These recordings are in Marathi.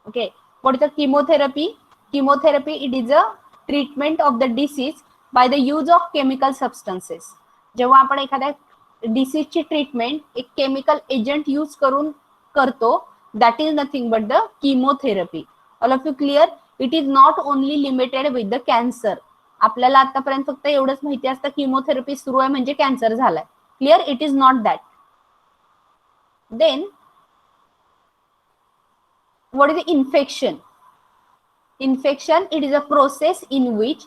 Okay, what is the chemotherapy? Chemotherapy, it is a treatment of the disease by the use of chemical substances. जेव्हा आपण एखाद्या डिसीजची ट्रीटमेंट एक केमिकल एजंट यूज करून करतो, that is nothing but the chemotherapy. All of you clear? It is not only limited with the cancer. आपल्याला आतापर्यंत फक्त एवढंच माहिती असतं किमोथेरपी सुरू आहे म्हणजे कॅन्सर झालाय. Clear? It is not that. Then what is the infection? Infection, it is a process in which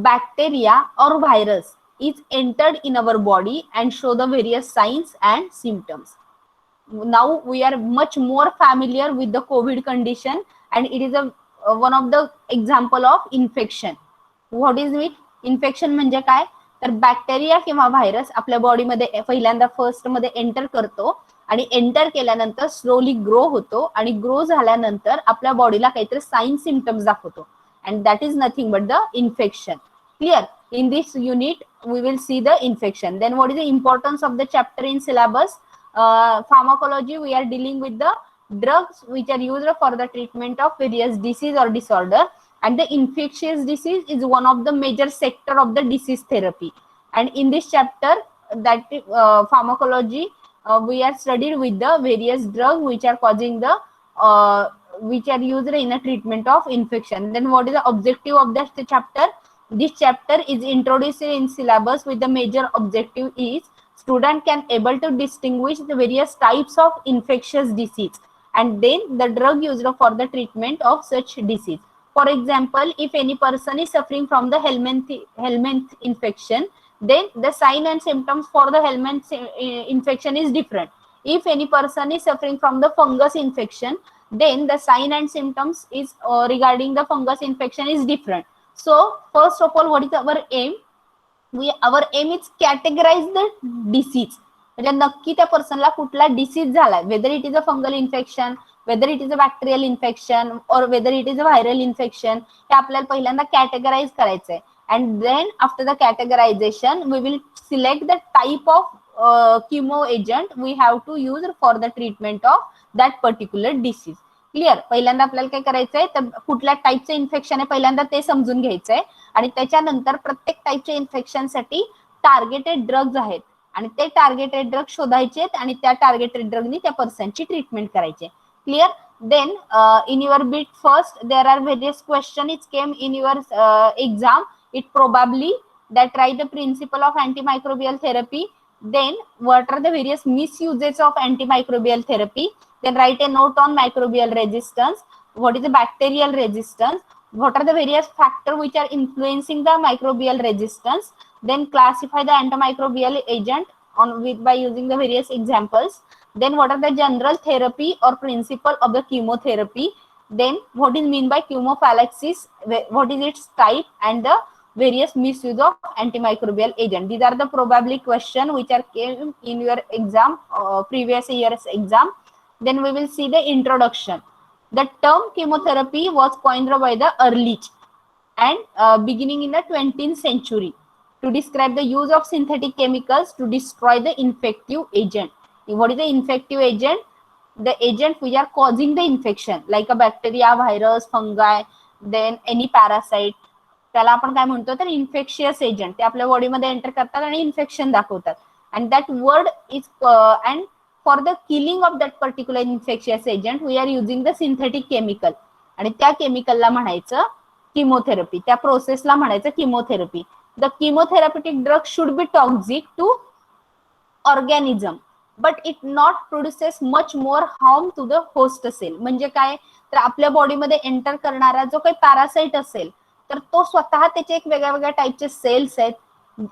bacteria or virus is entered in our body and show the various signs and symptoms. Now we are much more familiar with the COVID condition, and it is one of the example of infection. What is it? Infection म्हणजे काय? तर बॅक्टेरिया किंवा व्हायरस आपल्या बॉडीमध्ये पहिल्यांदा फर्स्ट मध्ये एंटर करतो आणि एंटर केल्यानंतर स्लोली ग्रो होतो आणि ग्रो झाल्यानंतर आपल्या बॉडीला काहीतरी साइन सिम्पटम्स दाखवतो, and that is nothing but the infection. Clear? In this unit we will see the infection. Then what is the importance of the chapter in syllabus? Pharmacology, we are dealing with the drugs which are used for the treatment of various disease or disorder, and the infectious disease is one of the major sector of the disease therapy. And in this chapter, that pharmacology, we are studied with the various drugs which are causing the which are used in a treatment of infection. Then what is the objective of that chapter? This chapter is introduced in syllabus with the major objective is student can able to distinguish the various types of infectious disease and then the drug used for the treatment of such disease. For example, if any person is suffering from the helminth infection, then the sign and symptoms for the helminth infection is different. If any person is suffering from the fungus infection, then the sign and symptoms is regarding the fungus infection is different. So first of all, what is our aim? our aim is categorize the disease. म्हणजे नक्की त्या पर्सनला कुठला डिसीज झालाय, whether it is a fungal infection, whether it is a bacterial infection और whether it is a viral infection, हे आपल्याला पहिल्यांदा कॅटेगराइज करायचंय. And then after the categorisation we will select the type of chemo agent we have to use for the treatment of that particular disease. Clear? पहिल्यांदा आपल्याला काय करायचंय, तर कुठल्या टाईपचं इन्फेक्शन आहे पहिल्यांदा ते समजून घ्यायचंय आणि त्याच्यानंतर प्रत्येक टाईपच्या इन्फेक्शनसाठी टार्गेटेड ड्रग्ज आहेत आणि ते टार्गेटेड ड्रग शोधायचे आणि त्या टार्गेटेड ड्रगनी त्या पर्सनची ट्रीटमेंट करायची. Clear? Then in your beat first there are various question it came in your exam. It probably that write the principle of antimicrobial therapy, then what are the various misuses of antimicrobial therapy, then write a note on microbial resistance, what is the bacterial resistance, what are the various factors which are influencing the microbial resistance, then classify the antimicrobial agent on with by using the various examples, then what are the general therapy or principle of the chemotherapy, then what is mean by chemophalanxis, what is its type, and the various misuse of antimicrobial agent. These are the probably question which are came in your exam, previous year's exam. Then we will see the introduction. The term chemotherapy was coined by the Ehrlich and beginning in the 20th century to describe the use of synthetic chemicals to destroy the infective agent. What is the infective agent? The agent which are causing the infection like a bacteria, virus, fungi, then any parasite. त्याला आपण काय म्हणतो, तर इन्फेक्शियस एजंट. ते आपल्या बॉडीमध्ये एंटर करतात आणि इन्फेक्शन दाखवतात. And that word is and for the killing of that particular infectious agent we are using the synthetic chemical. आणि त्या केमिकलला म्हणायचं किमोथेरपी. त्या प्रोसेसला म्हणायचं chemotherapy. The chemotherapeutic drug should be toxic to organism but it not produces much more harm to the host cell. म्हणजे काय, तर आपल्या बॉडीमध्ये एंटर करणारा जो काही पॅरासाइट असेल तर तो स्वतः त्याचे एक वेगळ्या वेगळ्या टाईपचे सेल्स आहेत.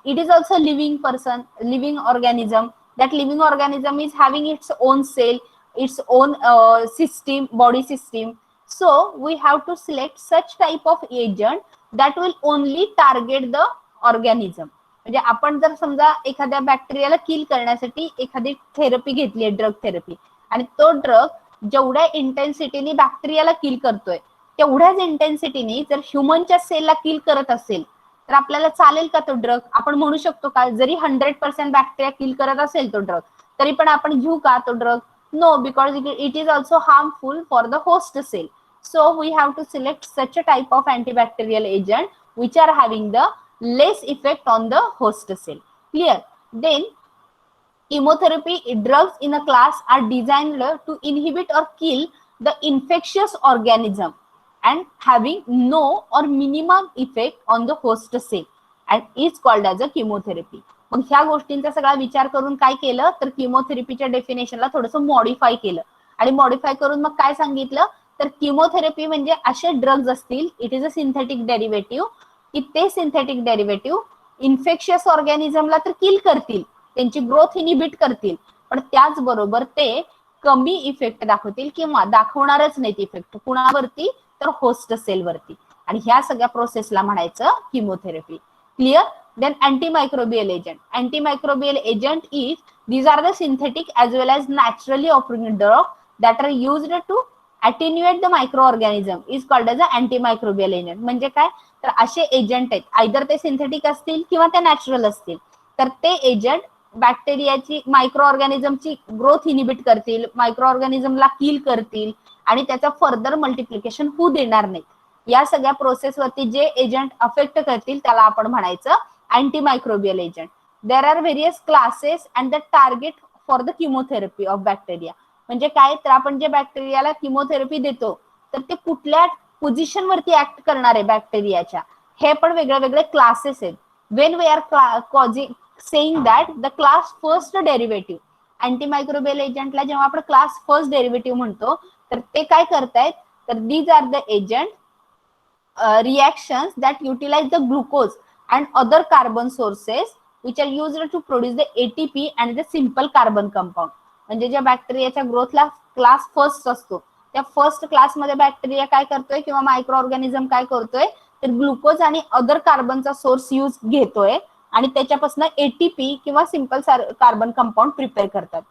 It is also living person, living organism. That living organism is having its own cell, its own system, body system. So we have to select such type of agent that will only target the organism. म्हणजे आपण जर समजा एखाद्या बॅक्टेरियाला किल करण्यासाठी एखादी थेरपी घेतली आहे, ड्रग थेरपी, आणि तो ड्रग जेवढ्या इंटेन्सिटीने बॅक्टेरियाला किल करतोय तेवढ्याच इंटेन्सिटीने जर ह्युमनच्या सेलला किल करत असेल तर आपल्याला चालेल का तो ड्रग? आपण म्हणू शकतो का, जरी 100% बॅक्टेरिया किल करत असेल तो ड्रग तरी पण आपण घेऊ का तो drug? No, because it is also harmful for the host cell. So we have to select such a type of antibacterial agent which are having the less effect on the host cell. Clear? Then chemotherapy drugs in a class are designed to inhibit or kill the infectious organism and having no or minimum effect on the host cell and is called as a chemotherapy. मग ह्या गोष्टींचा सगळा विचार करून काय केलं तर किमोथेरपीच्या डेफिनेशनला थोडंसं मॉडिफाय केलं आणि मॉडिफाय करून मग काय सांगितलं तर किमोथेरपी म्हणजे असे ड्रग्ज असतील, it is a synthetic derivative, की ते सिंथेटिक डेरिव्हेटिव्ह इन्फेक्शियस ऑर्गॅनिझमला तर किल करतील, त्यांची ग्रोथ इनिबिट करतील, पण त्याचबरोबर ते कमी इफेक्ट दाखवतील किंवा दाखवणारच नाहीत इफेक्ट कुणावरती तर होस्ट सेलवरती, आणि ह्या सगळ्या प्रोसेसला म्हणायचं chemotherapy. Clear? Then antimicrobial agent. Antimicrobial agent is, these are the synthetic as well as naturally occurring drugs that are used to attenuate the microorganism is called as a antimicrobial agent. म्हणजे काय तर असे एजंट आहेत, आयदर ते सिंथेटिक असतील किंवा ते नॅचरल असतील, तर ते एजंट बॅक्टेरियाची मायक्रो ऑर्गॅनिझमची ग्रोथ इनिबिट करतील, मायक्रो ऑर्गॅनिझमला किल करतील आणि त्याचा फर्दर मल्टिप्लिकेशन होऊ देणार नाही. या सगळ्या प्रोसेसवरती जे एजंट अफेक्ट करतील त्याला आपण म्हणायचं antimicrobial agent. There are various classes and the target for the chemotherapy of bacteria. म्हणजे काय तर आपण जे बॅक्टेरियाला किमोथेरपी देतो तर ते कुठल्या पोझिशन वरती ऍक्ट करणार आहे बॅक्टेरियाच्या, हे पण वेगळे वेगळे क्लासेस आहेत. When we are saying that the class first derivative antimicrobial एजंटला जेव्हा आपण क्लास फर्स्ट डेरिव्हेटिव्ह म्हणतो तर ते काय करतायत तर these are the agent reactions that utilize the glucose and other carbon sources which are used to produce the ATP and the simple carbon compound. म्हणजे ज्या बॅक्टेरियाच्या ग्रोथला क्लास फर्स्ट असतो त्या फर्स्ट क्लासमध्ये बॅक्टेरिया काय करतोय किंवा मायक्रो ऑर्गॅनिझम काय करतोय तर ग्लुकोज आणि अदर कार्बनचा सोर्स यूज घेतोय आणि त्याच्यापासून एटीपी किंवा सिंपल कार्बन कंपाऊंड प्रिपेअर करतात.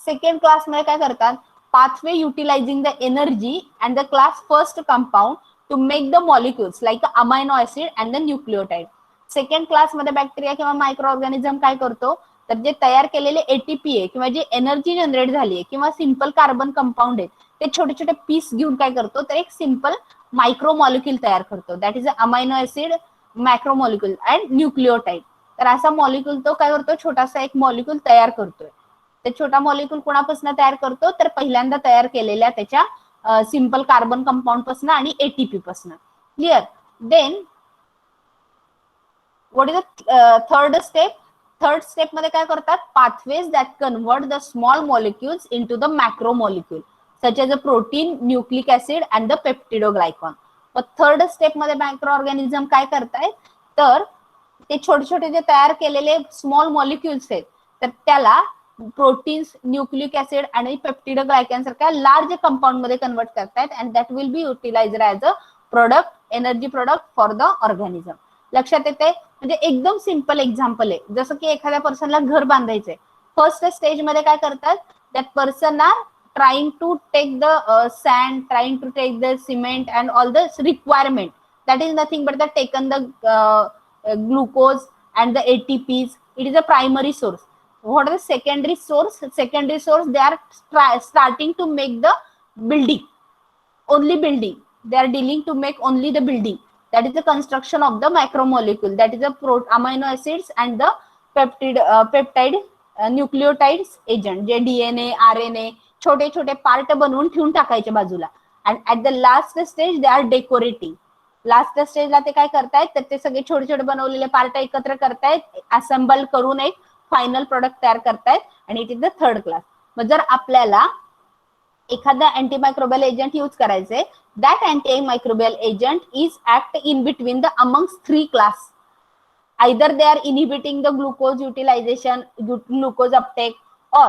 सेकंड क्लासमध्ये काय करतात pathway utilizing the energy and the class first compound to make the molecules like amino acid and the nucleotide. Second class मध्ये बॅक्टेरिया किंवा मायक्रो ऑर्गॅनिझम काय करतो तर जे तयार केलेले एटीपी आहे किंवा जे एनर्जी जनरेट झाली आहे किंवा सिंपल कार्बन कंपाऊंड आहे ते छोटे छोटे पीस घेऊन काय करतो तर एक सिंपल मायक्रो मॉलिक्यूल तयार करतो, that is amino acid, macro molecule and nucleotide. तर असा मॉलिक्यूल तो काय करतो छोटासा एक मॉलिक्यूल तयार करतोय. ते छोटा मॉलिक्यूल कोणापासून तयार करतो तर पहिल्यांदा तयार केलेल्या त्याच्या सिंपल कार्बन कंपाऊंड पासून आणि एटीपी पासून. Clear? Then what is the third step? Third step मध्ये काय करतात pathways that convert the small molecules into the macro molecule such as a protein, nucleic acid and the peptidoglycan. मग थर्ड स्टेप मध्ये मायक्रो ऑर्गॅनिझम काय करतायत तर ते छोटे छोटे जे तयार केलेले स्मॉल मॉलिक्युल्स आहेत तर त्याला प्रोटीन्स, न्यूक्लिक ऍसिड आणि पेप्टिडोग्लायकॅन सारख्या लार्ज कंपाऊंड मध्ये कन्वर्ट करतायत and that will be utilised as a product, energy product for the organism. लक्षात येते? म्हणजे एकदम सिंपल एक्झाम्पल आहे. जसं की एखाद्या पर्सनला घर बांधायचंय, फर्स्ट स्टेज मध्ये काय करतात that person are trying to take the sand, trying to take the cement and all the requirement, that is nothing but the taken the glucose and the ATPs, it is a primary source. What is the secondary source? Secondary source, they are starting to make the building, only building, they are dealing to make only the building, that is the construction of the macromolecule, that is the amino acids and the peptide nucleotides agent जे डीएनए, आरएनए छोटे छोटे पार्ट बनवून ठेवून टाकायचे बाजूला. And at the last stage they are decorating. Last स्टेजला ते काय करतायत तर ते सगळे छोटे छोटे बनवलेले पार्ट एकत्र करतायत, असेंबल करून एक फायनल प्रोडक्ट तयार करतायत आणि it is the third class. मग जर आपल्याला एखादा अँटीमायक्रोबियल एजंट यूज करायचे, that antimicrobial agent is act in between the amongst three class. Either they are inhibiting the glucose utilization, glucose uptake, or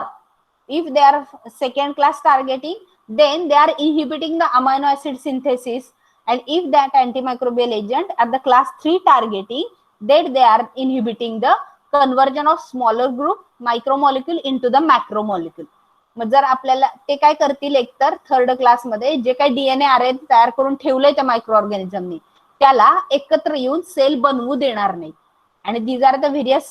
if they are second class targeting, then they are inhibiting the amino acid synthesis. And if that antimicrobial agent at the class 3 targeting, then they are inhibiting the conversion of smaller group micromolecule into the macromolecule. मग जर आपल्याला ते काय करतील एकतर थर्ड क्लास मध्ये जे काही डीएनए आरएनए तयार करून ठेवलंय त्या मायक्रो ऑर्गॅनिझमनी त्याला एकत्र येऊन सेल बनवू देणार नाही. And these are the various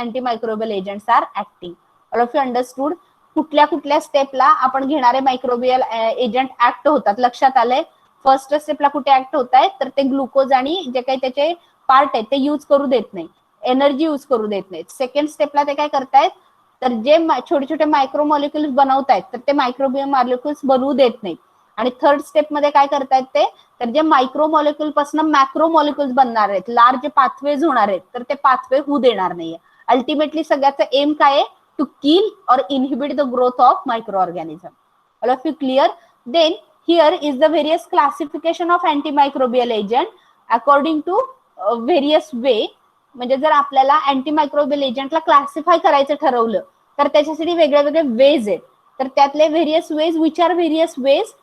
antimicrobial agents are acting. All of you understood? कुठल्या कुठल्या स्टेपला आपण घेणारे मायक्रोबियल एजंट ऍक्ट होतात, लक्षात आलंय? फर्स्ट स्टेपला कुठे ऍक्ट होत आहेत, तर ते ग्लुकोज आणि जे काही त्याचे पार्ट आहेत ते यूज करू देत नाही, एनर्जी यूज करू देत नाहीत. सेकंड स्टेपला ते काय करतायत, तर जे छोटे छोटे मायक्रो मॉलिक्युल्स बनवतायत तर ते मायक्रोबियल मॉलिक्युल्स बनवू देत नाहीत. आणि थर्ड स्टेप मध्ये काय करतायत ते, तर जे मायक्रो मॉलिक्युल पासून मॅक्रो मॉलिक्युल्स बनणार आहेत, लार्ज पाथवेज होणार आहेत, तर ते पाथवे होऊ देणार नाहीये. अल्टिमेटली सगळ्याचं एम काय आहे, टू किल और inhibit the growth of micro organism. All of you clear? Then here is the various classification of antimicrobial agent according to various way. म्हणजे जर आपल्याला अँटीमायक्रोबियल एजंटला क्लासिफाय करायचं ठरवलं तर त्याच्यासाठी वेगळे वेगळे वेज आहेत. तर त्यातले various ways, which are various ways?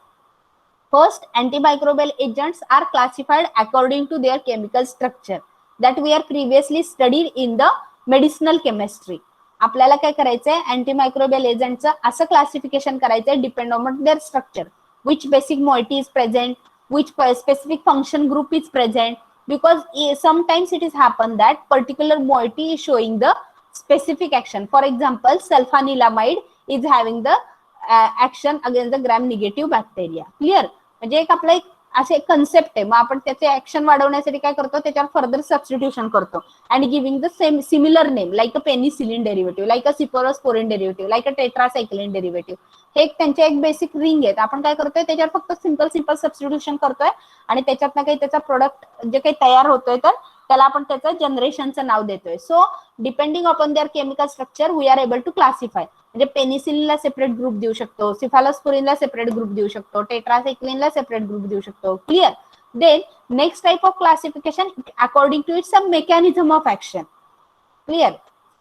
First, antimicrobial agents are classified according to their chemical structure that we are previously studied in the medicinal chemistry. आपल्याला काय करायचंय, अँटीमायक्रोबियल एजंटचं असं क्लासिफिकेशन करायचंय depend on their structure, which basic moiety is present, which specific function group is present, because sometimes it is happen that particular moiety is showing the specific action. For example, sulfanilamide is having the action against the gram negative bacteria. Clear? म्हणजे एक आपला एक असे एक कन्सेप्ट आहे, मग आपण त्याचे ऍक्शन वाढवण्यासाठी काय करतो, त्याच्यावर फर्दर सबस्टिट्यूशन करतो and giving the same similar name, like a penicillin derivative, like a cephalosporin derivative, like a tetracycline derivative. हे एक त्यांचे एक बेसिक रिंग आहेत. आपण काय करतोय, त्याच्यावर फक्त सिंपल सबस्टिट्यूशन करतोय आणि त्याच्यातनं काही त्याचा प्रोडक्ट जे काही तयार होतोय तर त्याला आपण त्याचं जनरेशनचं नाव देतोय. So depending upon their chemical structure we are able to classify. म्हणजे पेनिसिलिनला सेपरेट ग्रुप देऊ शकतो, सिफालोस्पोरिनला सेपरेट ग्रुप देऊ शकतो, टेट्रासायक्लिनला सेपरेट ग्रुप देऊ शकतो. Clear? Then next type of classification according to its mechanism of action. Clear?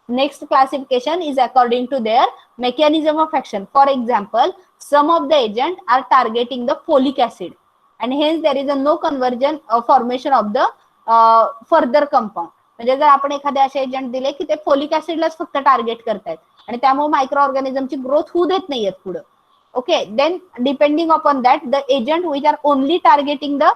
Next classification is according to their mechanism of action. For example, some of the agents are targeting the folic acid and hence there is a no conversion or formation of the further compound. म्हणजे जर आपण एखादे असे एजंट दिले की ते फोलिक ऍसिडलाच फक्त टार्गेट करतायत आणि त्यामुळे मायक्रो ऑर्गॅनिझमची ग्रोथ होऊ देत नाहीयेत पुढे. Okay, then depending upon that the agent which are only targeting the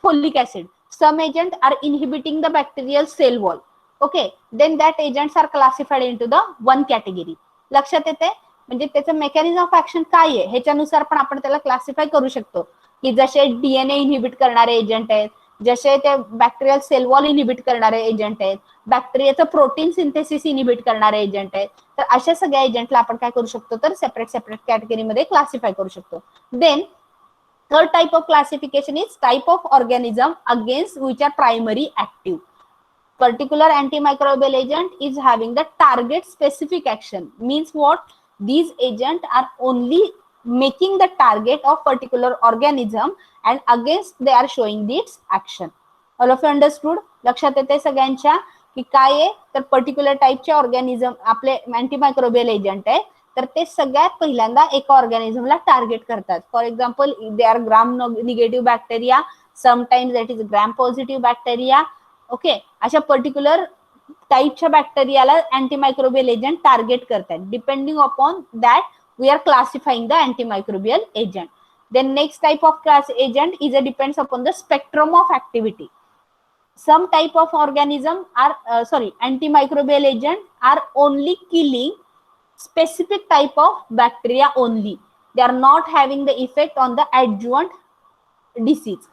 folic acid, some agent are inhibiting the bacterial cell wall. Okay, then that agents are classified into the one category. लक्षात येते? म्हणजे त्याचं मेकॅनिझम ऑफ ऍक्शन काय आहे ह्याच्यानुसार पण आपण त्याला क्लासिफाय करू शकतो की जसे डीएनए इनहिबिट करणारे एजंट आहेत, जसे ते बॅक्टेरियल सेल वॉल इनहिबिट करणारे एजंट आहेत, बॅक्टेरियाचं प्रोटीन सिंथेसिस इनहिबिट करणारे एजंट आहेत. तर अशा सगळ्या एजंटला आपण काय करू शकतो, तर सेपरेट कॅटेगरीमध्ये क्लासिफाय करू शकतो. Then third type of classification is type of organism against which are primary active. Particular antimicrobial agent is having the target specific action. Means what? These agents are only making the target of particular organism and against they are showing its action. All of you understood? लक्षात येते सगळ्यांच्या की काय आहे, तर पर्टिक्युलर टाईपचे ऑर्गॅनिझम आपले अँटीमायक्रोबियल एजंट आहे तर ते सगळ्यात पहिल्यांदा एका ऑर्गॅनिझमला टार्गेट करतात. For example they are gram negative bacteria, sometimes that is gram positive bacteria. Okay, अशा पर्टिक्युलर टाईपच्या बॅक्टेरियाला अँटीमायक्रोबियल एजंट टार्गेट करतात. Depending upon that we are classifying the antimicrobial agent. Then next type of class agent is a depends upon the spectrum of activity. Some type of organism are antimicrobial agent are only killing specific type of bacteria only. They are not having the effect on the adjuvant disease.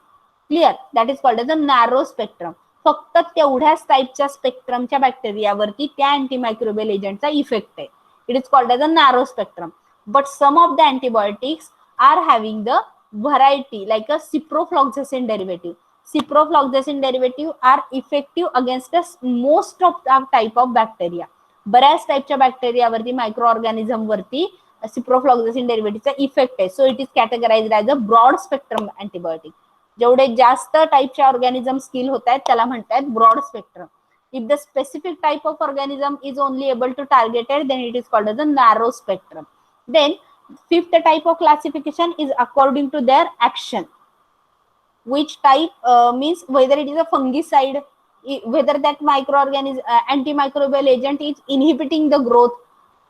Clear? That is called as a narrow spectrum. फक्त तेवढ्याच टाईपच्या स्पेक्ट्रमच्या बॅक्टेरियावरती त्या अँटीमायक्रोबियल एजंटचा इफेक्ट आहे. It is called as a narrow spectrum. But some of the antibiotics are having the variety like a ciprofloxacin derivative. Ciprofloxacin derivative are effective against the most of the type of bacteria. बऱ्याच टाईपच्या बॅक्टेरियावरती मायक्रो ऑर्गॅनिझम वरती सिप्रोफ्लॉक्झासिन डेरिव्हेटिव्हचा इफेक्ट आहे. So it is categorised as a broad spectrum antibiotic. जेवढे जास्त टाईपच्या ऑर्गॅनिझम स्किल होत आहेत त्याला म्हणतात broad spectrum. If the specific type of organism is only able to targeted then it is called as a narrow spectrum. Then fifth type of classification is according to their action. Which type means whether it is a fungicide, whether that microorganism antimicrobial agent is inhibiting the growth,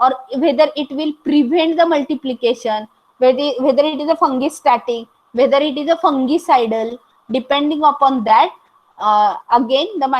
or whether it will prevent the multiplication, whether it is a fungistatic, whether it is a fungicidal. Depending upon that again the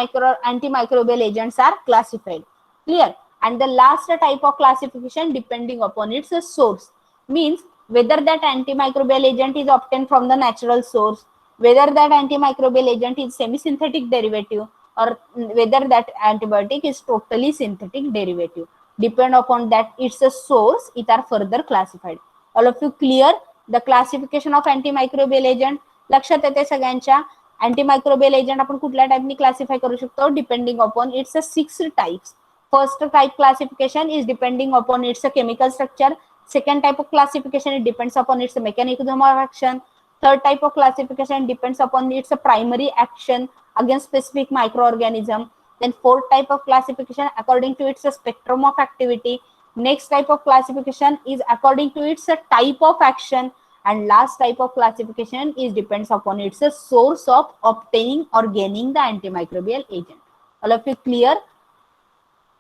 antimicrobial agents are classified. Clear? And the last type of classification depending upon its source, means whether that antimicrobial agent is obtained from the natural source, whether that antimicrobial agent is semi-synthetic derivative, or whether that antibiotic is totally synthetic derivative. Depend upon that its a source, it are further classified. All of you clear the classification of antimicrobial agent? लक्षात येते सगळ्यांच्या? antimicrobial agent आपण कुठल्या टाइपनी क्लासिफाय करू शकतो? Depending upon its 6 types. First type classification is depending upon its chemical structure. Second type of classification, it depends upon its mechanism of action. Third type of classification depends upon its primary action against specific microorganism. Then fourth type of classification according to its spectrum of activity. Next type of classification is according to its type of action. And last type of classification is depends upon its source of obtaining or gaining the antimicrobial agent. All of you clear?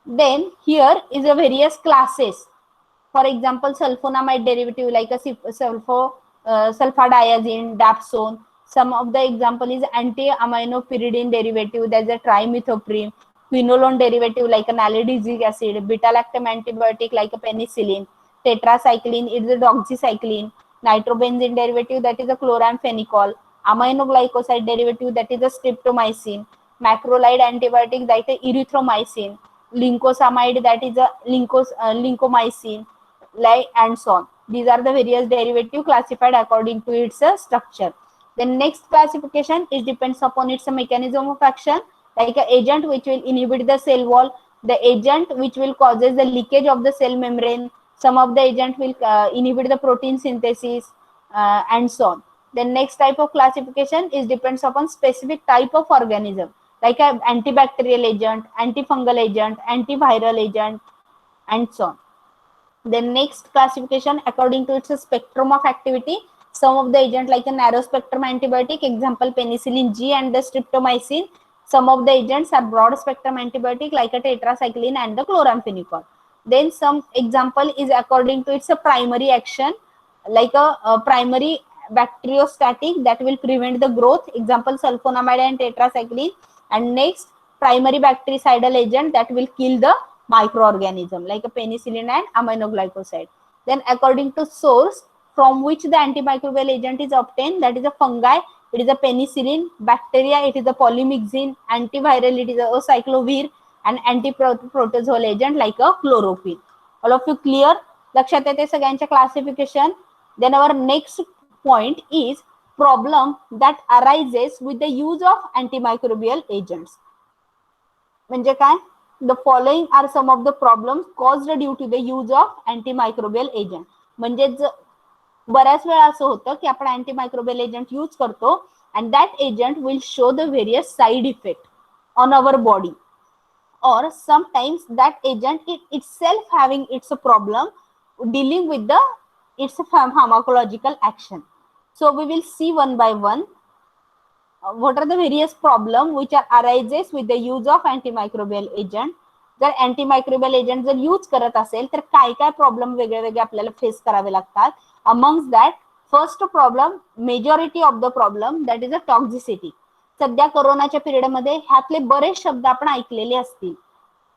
Then here is a various classes. For example, sulfonamide derivative like a sulfadiazine, dapsone. Some of the example is anti-aminopyridine derivative, there's a trimethoprim. Quinolone derivative like a nalidixic acid. Beta-lactam antibiotic like a penicillin. Tetracycline is a doxycycline. Nitrobenzene derivative, that is a chloramphenicol. Aminoglycoside derivative, that is a streptomycin. Macrolide antibiotic, that is erythromycin. Lincosamide, that is a lincomycin, like, and so on. These are the various derivative classified according to its structure. The next classification is depends upon its mechanism of action, like an agent which will inhibit the cell wall, the agent which will causes the leakage of the cell membrane. Some of the agent will inhibit the protein synthesis, and so on. The next type of classification is depends upon specific type of organism, like an antibacterial agent, antifungal agent, antiviral agent, and so on. The next classification according to its spectrum of activity. Some of the agent like a narrow spectrum antibiotic, example penicillin G and the streptomycin. Some of the agents are broad spectrum antibiotic like a tetracycline and the chloramphenicol. Then some example is according to its primary action, like a primary bacteriostatic that will prevent the growth, example sulfonamide and tetracycline. And next, primary bactericidal agent that will kill the microorganism like a penicillin and aminoglycoside. Then according to source from which the antimicrobial agent is obtained, that is a fungi, it is a penicillin. Bacteria, it is a polymyxin. Antiviral, it is a acyclovir. And antiprotozoal agent like a chloroquine. All of you clear? लक्षात येते सगळ्यांच्या classification. Then our next point is problem that arises with the use of antimicrobial agents. म्हणजे काय? The following are some of the problems caused due to the use of antimicrobial agent. म्हणजे बऱ्याच वेळा असं होतं की आपण antimicrobial agent यूज करतो and that agent will show the various side effect on our body, or sometimes that agent itself having its a problem dealing with the its pharmacological action. So we will see one by one what are the various problems which arises with the use of antimicrobial agent. जर antimicrobial agent जर यूज करत असेल तर काय काय प्रॉब्लेम वेगळे वेगळे आपल्याला फेस करावे लागतात. Amongst that, first problem, majority of the problem, that is a toxicity. सध्या कोरोनाच्या पिरियड मध्ये ह्यातले बरेच शब्द आपण ऐकलेले असतील.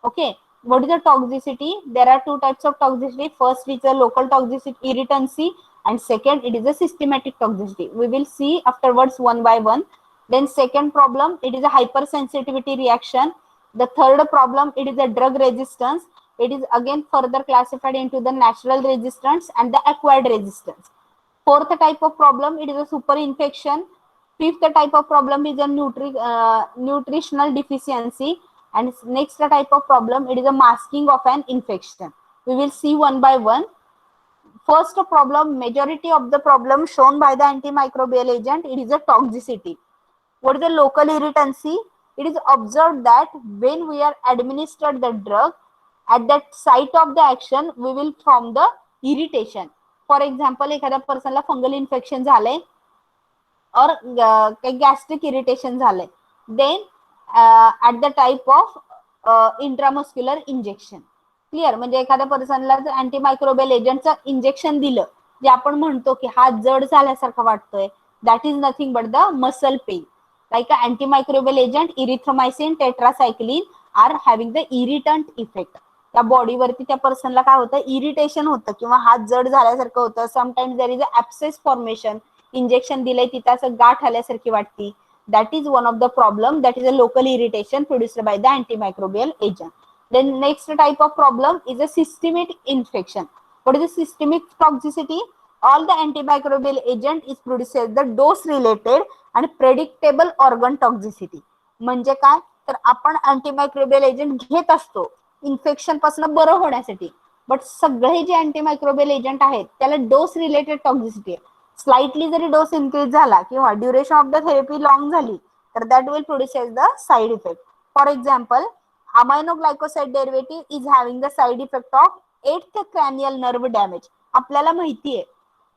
Okay, what is the toxicity? There are two types of toxicity. First is a local toxicity, irritancy, and second it is a systematic toxicity. We will see afterwards one by one. Then second problem, it is a hypersensitivity reaction. The third problem, it is a drug resistance. It is again further classified into the natural resistance and the acquired resistance. Fourth type of problem, it is a super infection. Fifth type of problem is a nutritional deficiency. And next type of problem, it is a masking of an infection. We will see one by one. First problem, majority of the problem shown by the antimicrobial agent, it is a toxicity. What is the local irritancy? It is observed that when we are administered the drug, at that site of the action, we will form the irritation. For example, एखाद्या पर्सनला फंगल इन्फेक्शन झाले और गॅस्ट्रिक इरिटेशन झाले, then at the type of intramuscular injection. Clear? म्हणजे एखाद्या पर्सनला जर अँटीमायक्रोबियल एजंटचं इंजेक्शन दिलं, जे आपण म्हणतो की हात जड झाल्यासारखं वाटतोय, that is nothing but the muscle pain. Like an antimicrobial agent, erythromycin, tetracycline are having the irritant effect. त्या बॉडीवरती त्या पर्सनला काय होतं, इरिटेशन होतं किंवा हात जड झाल्यासारखं होतं. Sometimes there is a abscess formation, injection दिलंय तिथं असं गाठ आल्यासारखी वाटती. That is one of the problem, that is a local irritation produced by the antimicrobial agent. Then next type of problem is a systemic infection. What is the systemic toxicity? All the antimicrobial agent is produces the dose related and predictable organ toxicity. म्हणजे काय, तर आपण अँटीमायक्रोबियल एजंट घेत असतो इन्फेक्शन पासून बरं होण्यासाठी, बट सगळे जे अँटीमायक्रोबियल एजंट आहेत त्याला डोस रिलेटेड टॉक्झिसिटी आहे. स्लाइटली जरी डोस इन्क्रीज झाला किंवा duration of the therapy long झाली तर that will produce as the side effect. For example, aminoglycoside derivative is having the side effect of 8th cranial nerve damage. आपल्याला माहितीये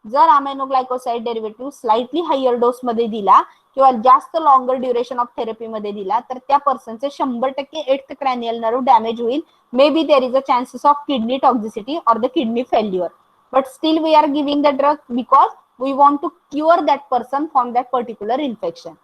जर aminoglycoside derivative slightly higher dose मध्ये दिला किंवा जास्त लॉंगर ड्युरेशन ऑफ थेरपी मध्ये दिला तर त्या पर्सनचे 100% 8th क्रॅनियल नर्व डॅमेज होईल. May be there is a chances of kidney toxicity और the kidney failure, but still we are giving the drug because we want to cure that person from that particular infection.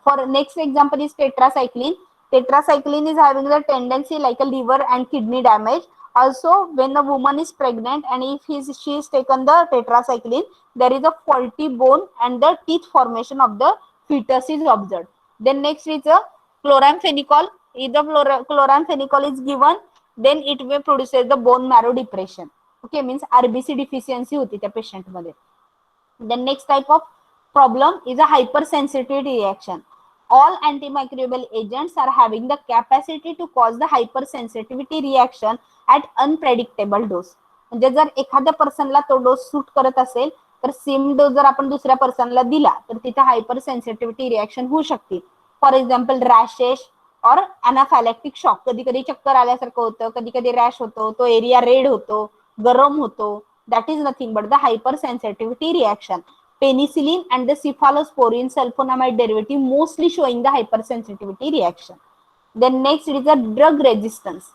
For next example is tetracycline. Tetracycline is having the tendency like a liver and kidney damage. Also, when the woman is pregnant and if she is taken the tetracycline, there is a faulty bone and the teeth formation of the fetus is observed. Then next is a chloramphenicol. If the chloramphenicol is given, then it may produce the bone marrow depression. Okay, means RBC deficiency होती त्या पेशंट मध्ये. The next type of problem is a hypersensitivity reaction. All antimicrobial agents are having the capacity to cause the hypersensitivity reaction at unpredictable dose. म्हणजे जर एखाद्या पर्सनला तो डोस सूट करत असेल तर सेम डोस जर आपण दुसऱ्या पर्सनला दिला तर तिथे हायपर सेन्सिटिव्हिटी रिएक्शन होऊ शकते. फॉर एक्झाम्पल रॅशेस और अनाफॅलॅक्टिक शॉक. कधी कधी चक्कर आल्यासारखं होतं, कधी कधी रॅश होतो, तो एरिया रेड होतो, गरम होतो. That is nothing but the hyper sensitivity reaction. Penicillin and the cephalosporin sulfonamide derivative mostly showing the hypersensitivity reaction. Then next it is a drug resistance.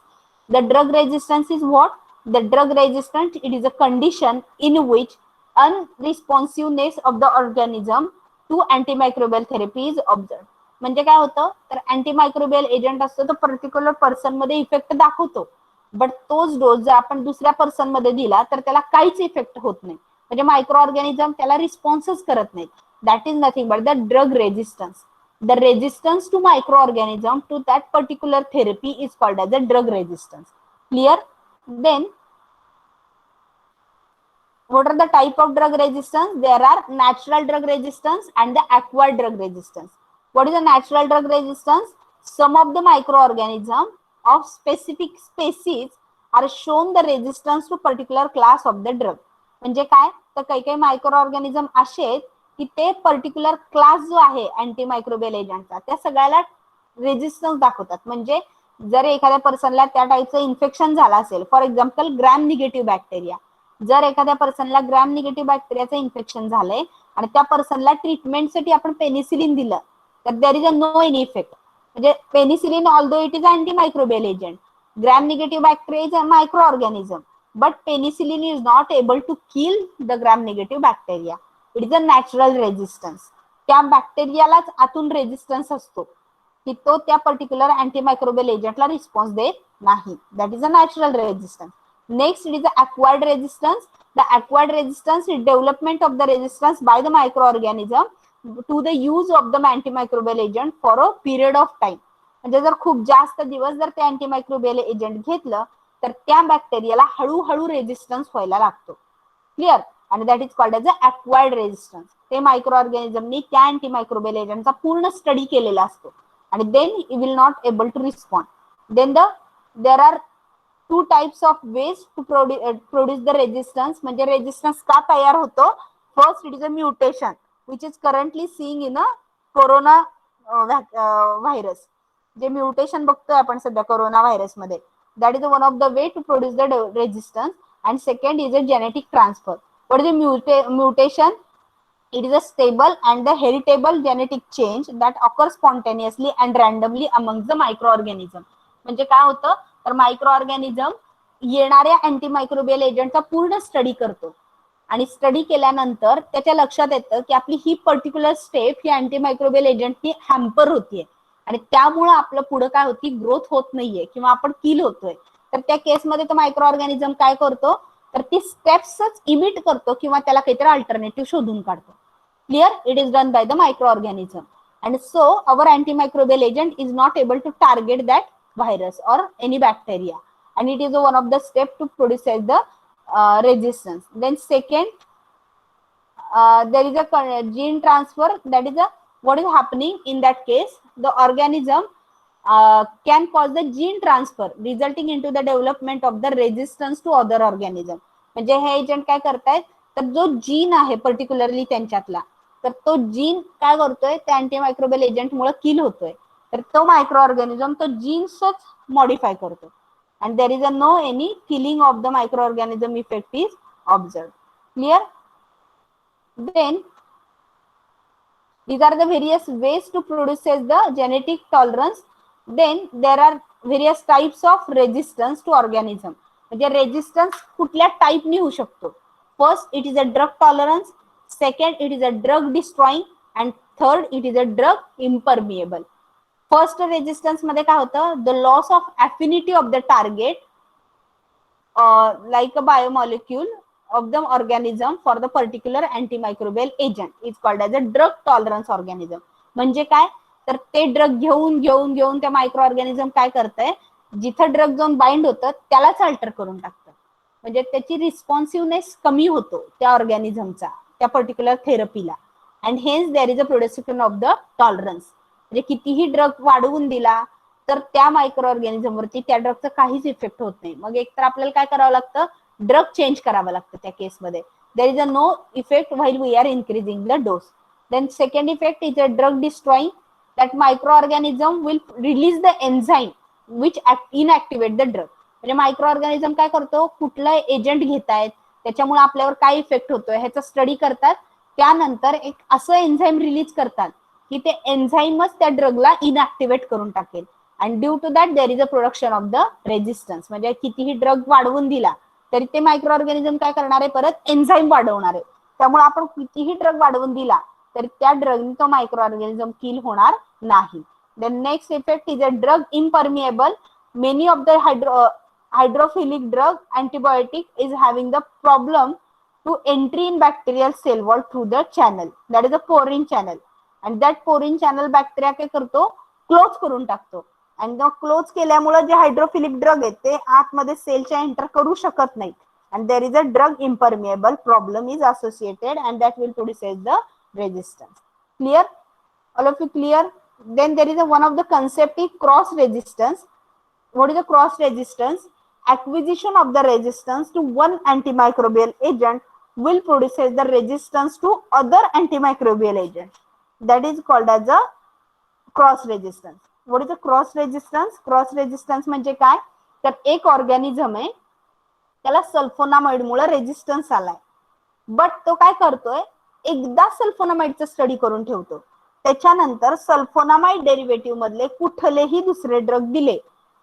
The drug resistance is what? The drug resistance, it is a condition in which unresponsiveness of the organism to antimicrobial therapy is observed. म्हणजे काय होतं, तर अँटीमायक्रोबियल एजंट असतो तो पर्टिक्युलर पर्सन मध्ये इफेक्ट दाखवतो, बट तोच डोस जर आपण दुसऱ्या पर्सन मध्ये दिला तर त्याला काहीच इफेक्ट होत नाही, म्हणजे मायक्रो ऑर्गॅनिझम त्याला रिस्पॉन्सच करत नाही. That is nothing but the drug resistance. The resistance to microorganism to that particular therapy is called as a drug resistance. Clear? Then what are the type of drug resistance? There are natural drug resistance and the acquired drug resistance. What is the natural drug resistance? Some of the microorganisms of specific species are shown the resistance to particular class of the drug. म्हणजे काय, तर काही काही मायक्रो ऑर्गॅनिझम असे आहेत की ते पर्टिक्युलर क्लास जो आहे अँटीमायक्रोबियल एजंटचा त्या सगळ्याला रेजिस्टन्स दाखवतात. म्हणजे जर एखाद्या पर्सनला त्या टाईपचं इन्फेक्शन झालं असेल, for example gram negative bacteria, जर एखाद्या पर्सनला ग्रॅम निगेटिव्ह बॅक्टेरियाचं इन्फेक्शन झालंय आणि त्या पर्सनला ट्रीटमेंटसाठी आपण पेनिसिलिन दिलं तर there is a no any effect. म्हणजे penicillin although it is antimicrobial agent, gram negative bacteria is a micro organism, but penicillin is not able to kill the gram negative bacteria. It is a natural resistance. त्या बॅक्टेरियालाच आतून रेजिस्टन्स असतो की तो त्या पर्टिक्युलर अँटीमायक्रोबियल एजंटला रिस्पॉन्स देत नाही. That is a natural resistance. Next, it is the acquired resistance. The acquired resistance is development of the resistance by the microorganism to the use of the antimicrobial agent for a period of time. म्हणजे जर खूप जास्त दिवस जर ते अँटीमायक्रोबियल एजंट घेतलं तर त्या बॅक्टेरियाला हळूहळू रेजिस्टन्स व्हायला लागतो. क्लिअर? आणि that is called as a acquired resistance. ते मायक्रो ऑर्गॅनिझमनी त्या अँटीमायक्रोबियल एजंटचा पूर्ण स्टडी केलेला असतो आणि then it will not able to respond. Then there are two types of ways to produce the resistance. म्हणजे रेजिस्टन्स का तयार होतो? First, it is a mutation which is currently seeing in a corona virus. जे म्युटेशन बघतोय आपण सध्या कोरोना व्हायरस मध्ये, that is one of the way to produce the resistance. And second is a genetic transfer. What is a mutation? It is a stable and the heritable genetic change that occurs spontaneously and randomly amongst the microorganism. म्हणजे काय होतं, तर मायक्रो ऑर्गॅनिझम येणाऱ्या अँटीमायक्रोबियल एजंटचा पूर्ण स्टडी करतो आणि स्टडी केल्यानंतर त्याच्या लक्षात येतं की आपली ही पर्टिक्युलर स्टेप ही अँटीमायक्रोबियल एजंटनी हॅम्पर होतीये आणि त्यामुळे आपलं पुढे काय होती, ग्रोथ होत नाहीये किंवा आपण किल होतोय. तर त्या केसमध्ये तो मायक्रो ऑर्गॅनिझम काय करतो, तर ती स्टेप्सच इमिट करतो किंवा त्याला काहीतरी अल्टरनेटिव्ह शोधून काढतो. Clear? It is done by the micro organism. And so our antimicrobial agent is not able to target that virus or any bacteria, and it is one of the steps to produce the resistance. Then second, there is a gene transfer. That is what is happening in that case. The organism can cause the gene transfer resulting into the development of the resistance to other organism. म्हणजे हे एजंट काय करतायत, तर जो जीन आहे पर्टिक्युलरली त्यांच्यातला, तर तो जीन काय करतोय, त्या अँटीमायक्रोबियल एजंट मुळे किल होतोय. तर तो मायक्रो ऑर्गॅनिझम तो जीन्सच मॉडिफाय करतो. and there is no any killing of the microorganism effect is observed. Clear? Then these are the various ways to produce the genetic tolerance. Then there are various types of resistance to organism. म्हणजे रेजिस्टन्स कुठल्या टाइपनी होऊ शकतो. First, it is a drug tolerance. Second, it is a drug destroying. And third, it is a drug impermeable. First resistance मध्ये काय होतं, the loss of affinity of the target like a biomolecule of the organism for the particular antimicrobial agent is called as a drug tolerance organism. म्हणजे काय, तर ते ड्रग घेऊन घेऊन घेऊन त्या मायक्रो ऑर्गॅनिझम काय करतंय, जिथं ड्रग जाऊन बाइंड होतं त्यालाच अल्टर करून टाकतं. म्हणजे त्याची रिस्पॉन्सिव्हनेस कमी होतो त्या ऑर्गॅनिझमचा त्या पर्टिक्युलर थेरपीला. And hence there is a production of the tolerance. म्हणजे कितीही ड्रग वाढवून दिला तर त्या मायक्रो ऑर्गॅनिझम वरती त्या ड्रगचा काहीच इफेक्ट होत नाही. मग एकतर आपल्याला काय करावं लागतं, ड्रग चेंज करावं लागतं त्या केसमध्ये. There is a no effect while we are increasing the dose. Then second effect is a drug destroying. That micro organism will release the enzyme which inactivate the drug. म्हणजे मायक्रो ऑर्गॅनिझम काय करतो, कुठलं एजंट घेतायत, त्याच्यामुळे आपल्यावर काय इफेक्ट होतोय ह्याचा स्टडी करतात. त्यानंतर एक असं एन्झाईम रिलीज करतात की ते एन्झाईमच त्या ड्रगला इनऍक्टिवेट करून टाकेल. and due to that there is a production of the resistance. म्हणजे कितीही ड्रग वाढवून दिला तरी ते मायक्रो ऑर्गॅनिझम काय करणार आहे, परत एन्झाईम वाढवणार आहे. त्यामुळे आपण कितीही ड्रग वाढवून दिला तरी त्या ड्रगने तो मायक्रो ऑर्गॅनिझम किल होणार नाही. Then next effect is a drug impermeable. Many of the hydrophilic drug antibiotic is having the problem to entry in bacterial cell wall through the channel, that is a porine channel. and that porine channel bacteria काय करतो, क्लोज करून टाकतो. आणि क्लोज केल्यामुळे जे हायड्रोफिलिक ड्रग आहेत ते आतमध्ये सेलच्या एंटर करू शकत नाहीत. and there is a drug impermeable problem is associated and that will produce the resistance. Clear? All of you clear? Then there is a one of the concept is cross resistance. What is the cross resistance? Acquisition of the resistance to one antimicrobial agent will produce the resistance to other antimicrobial agent. That is called as a cross resistance. What is a cross resistance? Cross resistance म्हणजे काय, तर एक ऑर्गॅनिझम आहे त्याला सल्फोनामाइड मुळे रेजिस्टन्स आलाय, बट तो काय करतोय, एकदा सल्फोनामाइडचा स्टडी करून ठेवतो, त्याच्यानंतर सल्फोनामाइड डेरिव्हेटिव्ह मधले कुठलेही दुसरे ड्रग दिले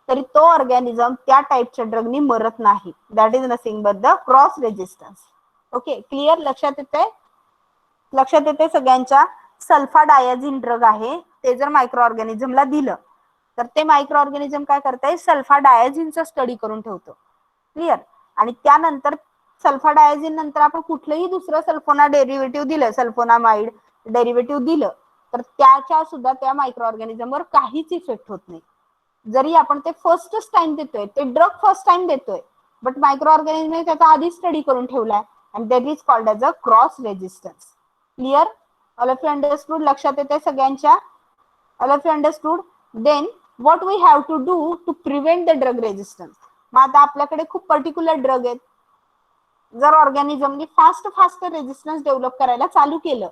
तरी तो ऑर्गॅनिझम त्या टाईपच्या ड्रगनी मरत नाही. That is nothing but the cross resistance. Okay, clear? लक्षात येते? लक्षात येते सगळ्यांच्या? सल्फाडायाझिन ड्रग आहे, ते जर मायक्रो ऑर्गॅनिझमला दिलं तर ते मायक्रो ऑर्गॅनिझम काय करतंय, सल्फाडायाझिनचा स्टडी करून ठेवतो. क्लिअर? आणि त्यानंतर सल्फाडायाझिन नंतर आपण कुठलंही दुसरं सल्फोना डेरिव्हेटिव्ह दिलं, सल्फोनामाइड डेरिव्हेटिव्ह दिलं तर त्याच्या सुद्धा त्या मायक्रो ऑर्गॅनिझमवर काहीच इफेक्ट होत नाही. जरी आपण ते फर्स्टच टाइम देतोय, ते ड्रग फर्स्ट टाइम देतोय, बट मायक्रो ऑर्गॅनिझमने त्याचा आधी स्टडी करून ठेवलाय. And that is called as a cross resistance. Clear? All of you understood? लक्षात येते सगळ्यांच्या? All of you understood? Then what we have to do to prevent the drug resistance. मग आता आपल्याकडे खूप पर्टिक्युलर ड्रग आहेत, जर ऑर्गॅनिझमनी फास्ट रेजिस्टन्स डेव्हलप करायला चालू केलं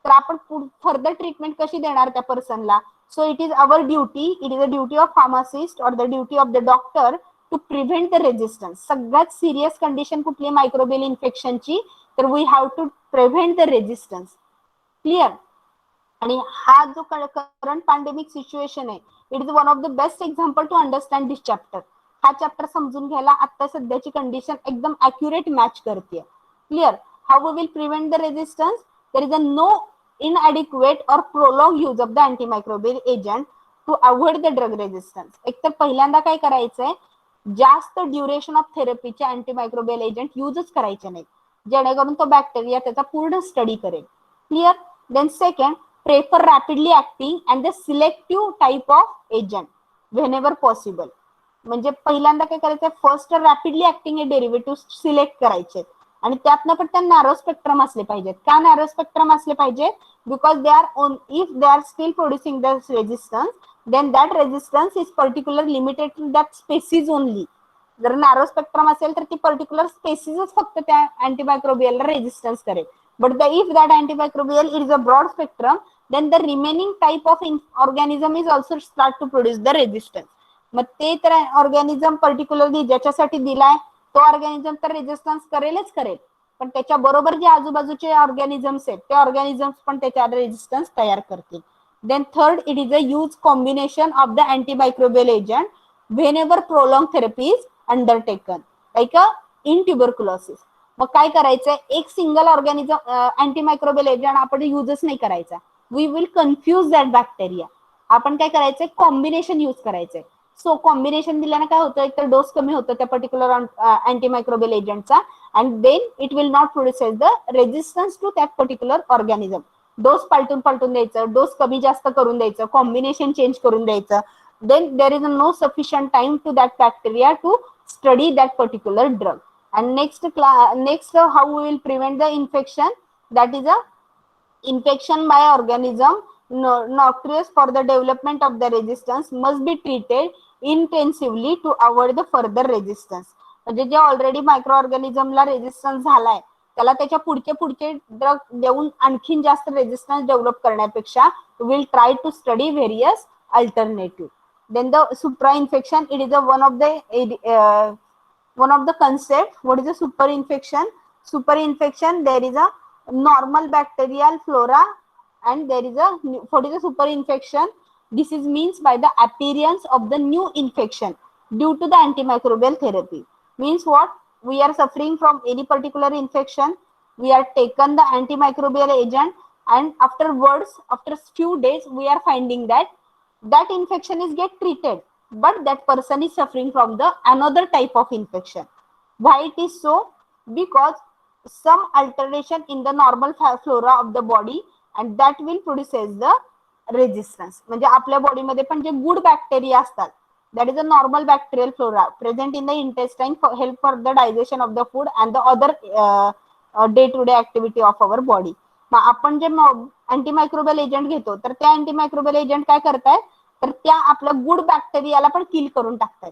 तर आपण फर्दर ट्रीटमेंट कशी देणार त्या पर्सनला. So it is our duty, it is a duty of pharmacist और the duty of the doctor to prevent the resistance. सगळ्यात सिरियस कंडिशन कुठली मायक्रोबियल इन्फेक्शनची, तर we have to prevent the resistance. Clear? आणि हा जो करंट पॅन्डेमिक सिच्युएशन आहे, it is one of the best example to understand this chapter. हा चॅप्टर समजून घ्यायला आता सध्याची कंडिशन एकदम अॅक्युरेट मॅच करते. Clear? How we will prevent the resistance? There is a no inadequate or prolonged use of the antimicrobial agent to avoid the drug resistance. एक तर पहिल्यांदा काय करायचंय, जास्त ड्युरेशन ऑफ थेरपीचे अँटीमायक्रोबियल एजंट यूजच करायचे नाही, जेणेकरून तो बॅक्टेरिया त्याचा पूर्ण स्टडी करेल. Clear. Then second, prefer rapidly acting and the selective type of agent whenever possible. म्हणजे पहिल्यांदा काय करायचं, फर्स्ट रॅपिडली ऍक्टिंग हे डेरिव्हेटिव्ह सिलेक्ट करायचे आणि त्यातनं पण त्या नॅरो स्पेक्ट्रम असले पाहिजेत. का नॅरो स्पेक्ट्रम असले पाहिजेत? Because they are if they are still producing the resistance, then that resistance is particularly limited to that species only. जर नॅरो स्पेक्ट्रम असेल तर ती पर्टिक्युलर स्पेसिसच फक्त त्या अँटीमायक्रोबियलला रेजिस्टन्स करेल. But if that antimicrobial is a broad spectrum, then the remaining type of organism is also start to produce the resistance. मग ते तर ऑर्गॅनिझम पर्टिक्युलरली ज्याच्यासाठी दिलाय तो ऑर्गॅनिझम तर रेजिस्टन्स करेलच करेल, पण त्याच्या बरोबर जे आजूबाजूचे ऑर्गॅनिझम्स आहेत ते ऑर्गॅनिझम्स पण त्याच्या रेजिस्टन्स तयार करतील. Then third, it is a huge combination of the antimicrobial agent whenever prolonged therapy is undertaken, like in tuberculosis. मग काय करायचंय, एक सिंगल ऑर्गॅनिझम अँटीमायक्रोबियल एजंट आपण युजच नाही करायचा. We will confuse that bacteria. आपण काय करायचंय, कॉम्बिनेशन यूज करायचंय. सो कॉम्बिनेशन दिल्याने काय होतं, एक तर डोस कमी होतो त्या पर्टिक्युलर अँटीमायक्रोबियल एजंटचा, and then it will not produce the resistance to that particular organism. Dose पालटून द्यायचं, डोस कमी जास्त करून द्यायचं, कॉम्बिनेशन चेंज करून द्यायचं. Then there is no sufficient time to that bacteria to study that particular drug. And next how we will prevent the infection, that is a infection by organism notorious for the development of the resistance must be treated intensively to avoid the further resistance. म्हणजे जे ऑलरेडी मायक्रो ऑर्गॅनिझमला रेजिस्टन्स झालाय त्याला त्याच्या पुढचे ड्रग देऊन आणखीन जास्त रेजिस्टन्स डेव्हलप करण्यापेक्षा will try to study various alternative. Then the supra infection, it is one of the concept. What is a super infection? Super infection, there is a normal bacterial flora and there is a, what is a super infection? This is means by the appearance of the new infection due to the antimicrobial therapy. Means what? We are suffering from any particular infection, we are taken the antimicrobial agent, and afterwards, after few days, we are finding that that infection is get treated, but that person is suffering from the another type of infection. Why it is so? Because some alteration in the normal flora of the body and that will produces the resistance. म्हणजे आपल्या बॉडीमध्ये पण जे गुड बॅक्टेरिया असतात, that is a normal bacterial flora present in the intestine for help for the digestion of the food and the other day to day activity of our body. मग आपण जे अँटीमायक्रोबियल एजंट घेतो तर त्या अँटीमायक्रोबियल एजंट काय करतायत, तर त्या आपल्या गुड बॅक्टेरियाला पण किल करून टाकतात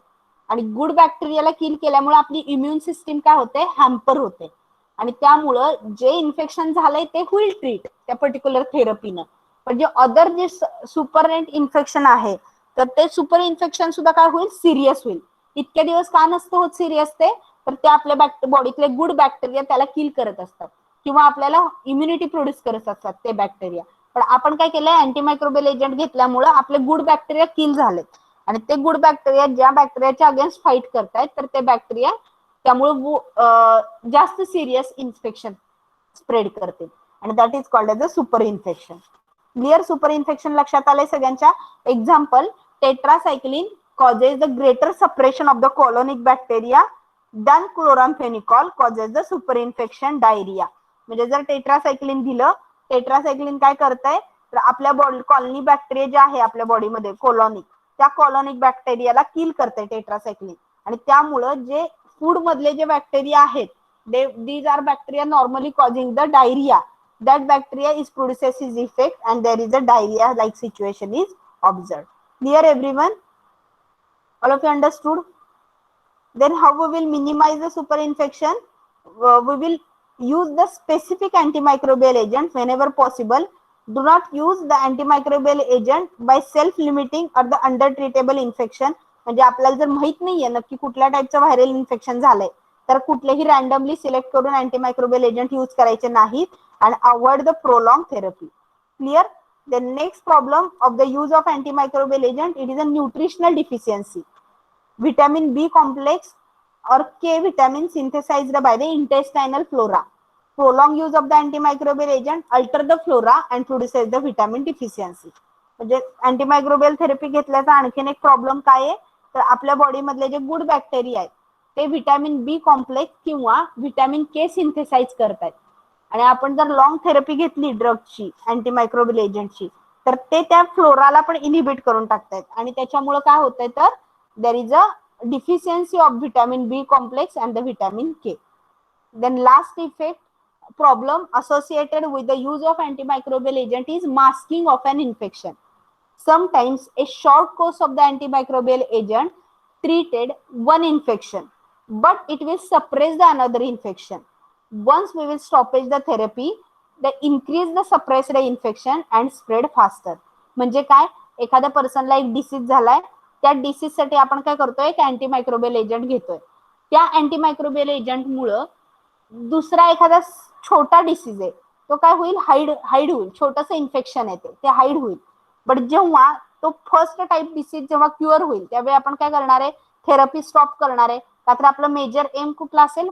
आणि गुड बॅक्टेरियाला किल केल्यामुळे आपली इम्युन सिस्टीम काय होते, हॅम्पर होते आणि त्यामुळं जे इन्फेक्शन झालंय ते होईल ट्रीट त्या पर्टिक्युलर थेरपीनं. पण जे अदर जे सुपरनेंट इन्फेक्शन आहे तर ते सुपर इन्फेक्शन सुद्धा काय होईल, सिरियस होईल. इतके दिवस का नसतं होत सिरियस ते, तर ते आपल्या बॉडीतले गुड बॅक्टेरिया त्याला किल करत असतात किंवा आपल्याला इम्युनिटी प्रोड्यूस करत असतात ते बॅक्टेरिया. पण आपण काय केलंय, अँटीमायक्रोबियल एजंट घेतल्यामुळे आपले गुड बॅक्टेरिया किल झालेत आणि ते गुड बॅक्टेरिया ज्या बॅक्टेरियाच्या अगेन्स्ट फाईट करतायत तर ते बॅक्टेरिया त्यामुळे जास्त सिरियस इन्फेक्शन स्प्रेड करते आणि that is called as a super infection. Clear. Super infection लक्षात आलंय सगळ्यांच्या. Example, tetracycline causes the greater suppression of the colonic bacteria than chloramphenicol causes the super infection diarrhea. म्हणजे जर टेट्रासायक्लिन दिलं, टेट्रासायक्लिन काय करतंय तर आपल्या बॉडी कॉलनी बॅक्टेरिया जे आहे आपल्या बॉडीमध्ये कॉलॉनिक, त्या कॉलॉनिक बॅक्टेरियाला किल करते टेट्रासायक्लिन आणि त्यामुळं जे फूड मधले जे बॅक्टेरिया आहेत these are bacteria normally causing the diarrhea, that bacteria is produces its effect and there is a diarrhea like situation is observed. Clear everyone? All of you understood? Then how we will minimize the super infection? We will use the specific antimicrobial agent whenever possible. Do not use the antimicrobial agent by self-limiting or the undertreatable infection. म्हणजे आपल्याला जर माहित नाहीये नक्की कुठल्या टाईपचं व्हायरल इन्फेक्शन झालंय तर कुठलेही रँडमली सिलेक्ट करून अँटीमायक्रोबियल एजंट यूज करायचे नाहीत and avoid the prolonged therapy. Clear? The next problem of the use of antimicrobial agent, it is a nutritional deficiency. Vitamin B complex or K vitamin synthesized by the intestinal flora. Prolonged use of the antimicrobial agent alter the flora and produces the vitamin deficiency. म्हणजे अँटीमायक्रोबियल थेरपी घेतल्याचा आणखीन एक प्रॉब्लेम काय आहे, तर आपल्या बॉडीमधले जे गुड बॅक्टेरिया आहेत ते व्हिटॅमिन बी कॉम्प्लेक्स किंवा व्हिटॅमिन के सिंथेसाइज करतात. आणि आपण जर लॉंग थेरपी घेतली ड्रगची, अँटीमायक्रोबियल एजंटची, तर ते त्या फ्लोराला पण इनहिबिट करून टाकतात. आणि त्याच्यामुळे काय होतंय तर there is a deficiency of vitamin B complex and the vitamin K. Then last effect problem associated with the use of antimicrobial agent is masking of an infection. Sometimes a short course of the antimicrobial agent treated one infection, but it will suppress the another infection. Once we will stoppage the therapy, they increase the suppressed infection and spread faster. म्हणजे काय, एखाद्या पर्सनला एक डिसीज झालाय, त्या डिसीज साठी आपण काय करतोय, एक अँटीमायक्रोबियल एजंट घेतोय. त्या अँटीमायक्रोबियल एजंटमुळे दुसरा एखादा छोटा डिसीज आहे तो काय होईल, हाईड होईल. छोटस इन्फेक्शन आहे ते हाईड होईल. बट जेव्हा तो फर्स्ट टाइप डिसीज जेव्हा क्युअर होईल त्यावेळी आपण काय करणार आहे, थेरपी स्टॉप करणार आहे. का तर आपलं मेजर एम कुठला असेल,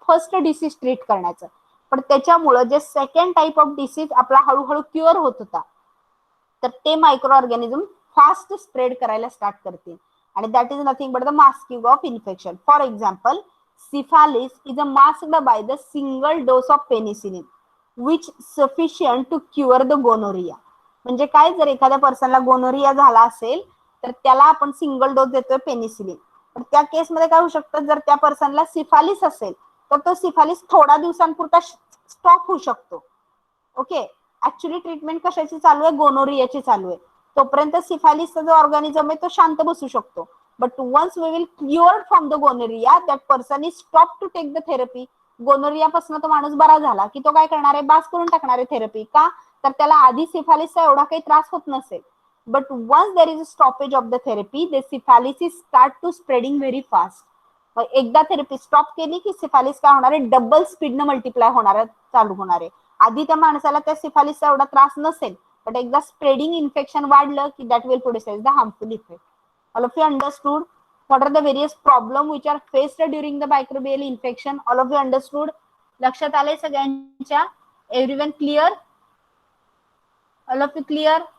फर्स्ट डिसीज ट्रीट करण्याचं. पण त्याच्यामुळे जे सेकंड टाइप ऑफ डिसीज आपला हळूहळू क्युअर होत होता, तर ते मायक्रो ऑर्गॅनिझम फास्ट स्प्रेड करायला स्टार्ट करतील. आणि that is nothing but the masking of infection. For example, syphilis is masked by the single dose of penicillin which sufficient to cure the gonorrhea. म्हणजे काय, जर एखाद्या पर्सनला गोनोरिया झाला असेल तर त्याला आपण सिंगल डोस देतोय पेनिसिलिन. पण त्या केसमध्ये काय होऊ शकतं, जर त्या पर्सनला सिफालिस असेल तर तो सिफालिस थोडा दिवसांपुरता स्टॉप होऊ शकतो. ओके, ऍक्च्युली ट्रीटमेंट कशाची चालू आहे, गोनोरियाची चालू आहे. तोपर्यंत सिफालिसचा जो ऑर्गॅनिझम आहे तो शांत बसू शकतो. But once we will cure from the gonorrhea, that person is stopped to take the therapy. Gonorrhoea पासून तो माणूस बरा झाला की तो काय करणार आहे, बास करून टाकणार आहे थेरपी. का तर त्याला आधी सिफालिसचा एवढा काही त्रास होत नसेल. But once there is a stoppage of the therapy, the syphilis is start to spreading very fast. एकदा थेरपी स्टॉप केली की सिफालिस काय होणार आहे, डबल स्पीडनं मल्टिप्लाय होणार, चालू होणार आहे. आधी त्या माणसाला त्या सिफालिसचा एवढा त्रास नसेल, बट एकदा स्प्रेडिंग इन्फेक्शन वाढलं की that will produce the harmful effect. All of you understood what are the various problems which are faced during the microbial infection? All of you understood? लक्षात आले सगळ्यांच्या? Everyone clear? All of you clear?